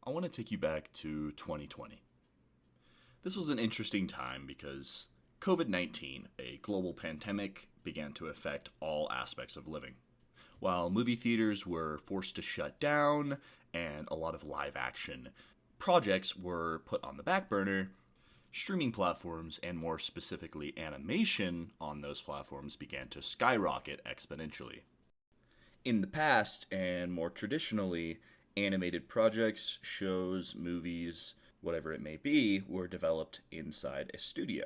I want to take you back to 2020. This was an interesting time because COVID 19, a global pandemic, began to affect all aspects of living. While movie theaters were forced to shut down and a lot of live action projects were put on the back burner, streaming platforms and more specifically animation on those platforms began to skyrocket exponentially. In the past, and more traditionally, animated projects, shows, movies, whatever it may be, were developed inside a studio.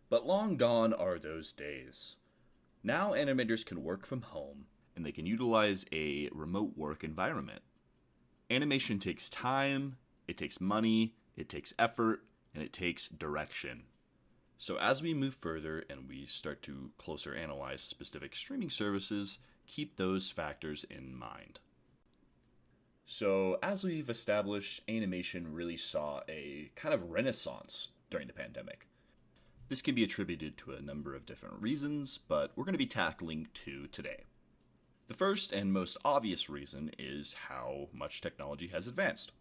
But long gone are those days. Now animators can work from home and they can utilize a remote work environment. Animation takes time, it takes money, it takes effort, and it takes direction. So as we move further and we start to closer analyze specific streaming services, keep those factors in mind. So, as we've established, animation really saw a kind of renaissance during the pandemic. This can be attributed to a number of different reasons, but we're going to be tackling two today. The first and most obvious reason is how much technology has advanced.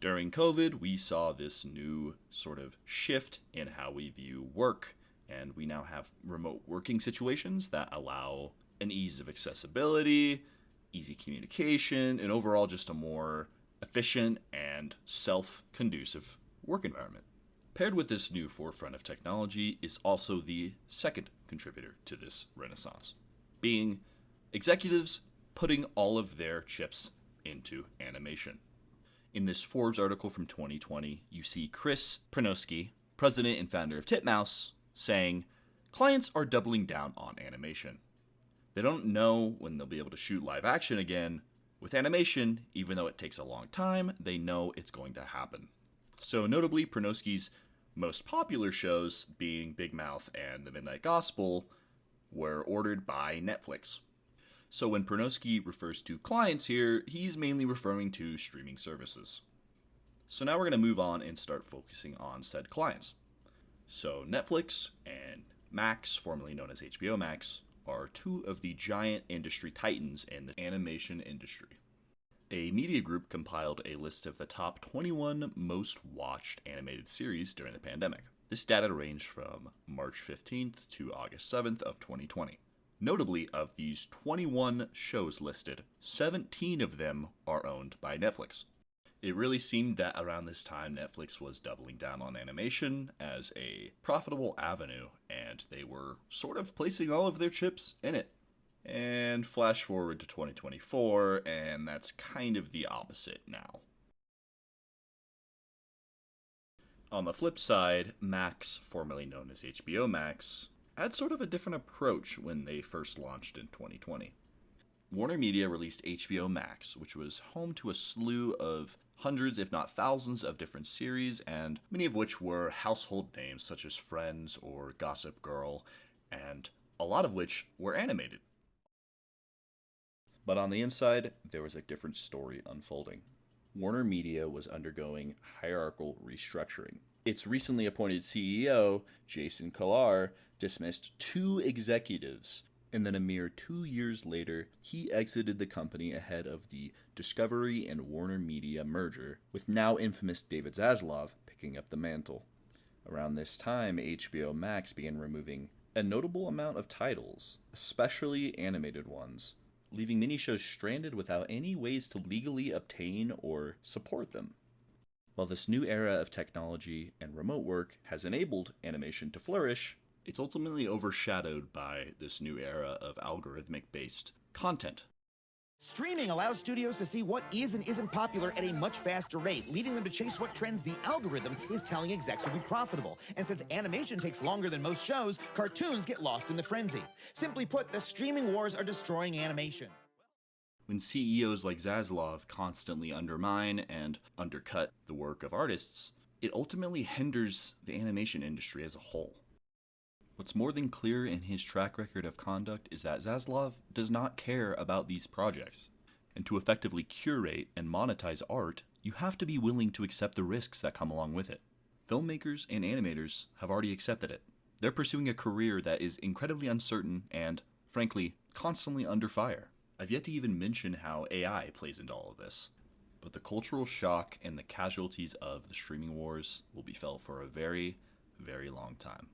During COVID, we saw this new sort of shift in how we view work, and we now have remote working situations that allow an ease of accessibility, easy communication, and overall just a more efficient and self-conducive work environment. Paired with this new forefront of technology is also the second contributor to this renaissance, being executives putting all of their chips into animation. In this Forbes article from 2020, you see Chris Pranosky, president and founder of Titmouse, saying, "Clients are doubling down on animation. They don't know when they'll be able to shoot live action again. With animation, even though it takes a long time, they know it's going to happen." So notably, Pranosky's most popular shows, being Big Mouth and The Midnight Gospel, were ordered by Netflix. So when Pranosky refers to clients here, he's mainly referring to streaming services. So now we're going to move on and start focusing on said clients. So Netflix and Max, formerly known as HBO Max, are two of the giant industry titans in the animation industry. A media group compiled a list of the top 21 most watched animated series during the pandemic. This data ranged from March 15th to August 7th of 2020. Notably, of these 21 shows listed, 17 of them are owned by Netflix. It really seemed that around this time Netflix was doubling down on animation as a profitable avenue, and they were sort of placing all of their chips in it. And flash forward to 2024, and that's kind of the opposite now. On the flip side, Max, formerly known as HBO Max, had sort of a different approach when they first launched in 2020. Warner Media released HBO Max, which was home to a slew of hundreds, if not thousands, of different series, and many of which were household names such as Friends or Gossip Girl, and a lot of which were animated. But on the inside, there was a different story unfolding. Warner Media was undergoing hierarchical restructuring. Its recently appointed CEO, Jason Kilar, dismissed two executives, and then a mere 2 years later, he exited the company ahead of the Discovery and Warner Media merger, with now infamous David Zaslav picking up the mantle. Around this time, HBO Max began removing a notable amount of titles, especially animated ones, leaving many shows stranded without any ways to legally obtain or support them. While this new era of technology and remote work has enabled animation to flourish, it's ultimately overshadowed by this new era of algorithmic-based content. Streaming allows studios to see what is and isn't popular at a much faster rate, leading them to chase what trends the algorithm is telling execs will be profitable. And since animation takes longer than most shows, cartoons get lost in the frenzy. Simply put, the streaming wars are destroying animation. When CEOs like Zaslav constantly undermine and undercut the work of artists, it ultimately hinders the animation industry as a whole. What's more than clear in his track record of conduct is that Zaslav does not care about these projects. And to effectively curate and monetize art, you have to be willing to accept the risks that come along with it. Filmmakers and animators have already accepted it. They're pursuing a career that is incredibly uncertain and, frankly, constantly under fire. I've yet to even mention how AI plays into all of this. but the cultural shock and the casualties of the streaming wars will be felt for a very, very long time.